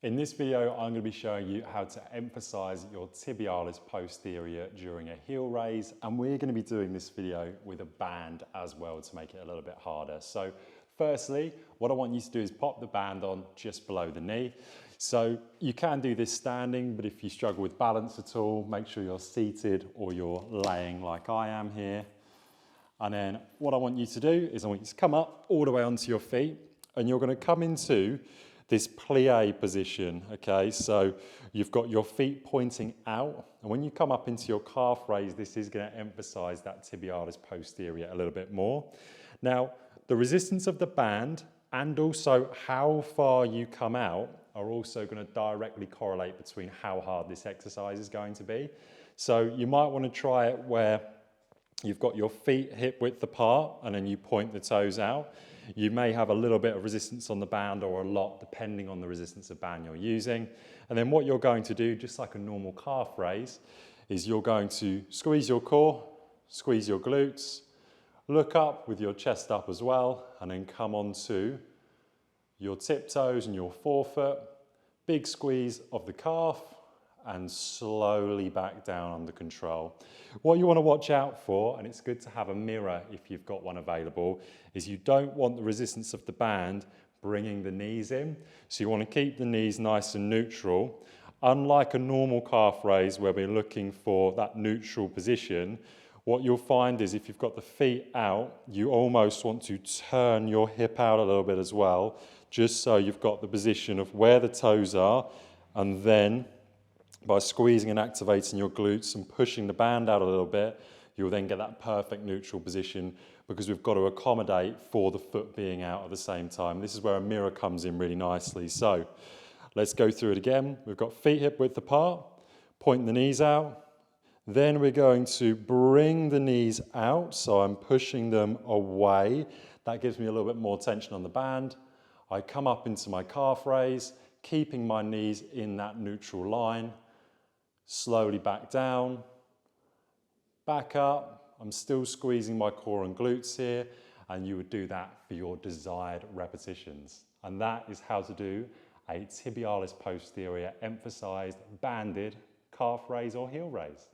In this video, I'm going to be showing you how to emphasize your tibialis posterior during a heel raise, and we're going to be doing this video with a band as well to make it a little bit harder. So firstly, what I want you to do is pop the band on just below the knee. So you can do this standing, but if you struggle with balance at all, make sure you're seated or you're laying like I am here. And then what I want you to do is I want you to come up all the way onto your feet, and you're going to come into this plie position, okay? So you've got your feet pointing out, and when you come up into your calf raise, this is going to emphasize that tibialis posterior a little bit more. Now, the resistance of the band and also how far you come out are also going to directly correlate between how hard this exercise is going to be. So you might want to try it where you've got your feet hip width apart and then you point the toes out. You may have a little bit of resistance on the band or a lot depending on the resistance of band you're using. And then what you're going to do, just like a normal calf raise, is you're going to squeeze your core, squeeze your glutes, look up with your chest up as well, and then come onto your tiptoes and your forefoot, big squeeze of the calf, and slowly back down under control. What you want to watch out for, and it's good to have a mirror if you've got one available, is you don't want the resistance of the band bringing the knees in. So you want to keep the knees nice and neutral. Unlike a normal calf raise where we're looking for that neutral position, what you'll find is if you've got the feet out, you almost want to turn your hip out a little bit as well, just so you've got the position of where the toes are, and then by squeezing and activating your glutes and pushing the band out a little bit, you'll then get that perfect neutral position because we've got to accommodate for the foot being out at the same time. This is where a mirror comes in really nicely. So let's go through it again. We've got feet hip width apart, point the knees out. Then we're going to bring the knees out, so I'm pushing them away. That gives me a little bit more tension on the band. I come up into my calf raise, keeping my knees in that neutral line. Slowly back down, back up. I'm still squeezing my core and glutes here, and you would do that for your desired repetitions. And that is how to do a tibialis posterior emphasized banded calf raise or heel raise.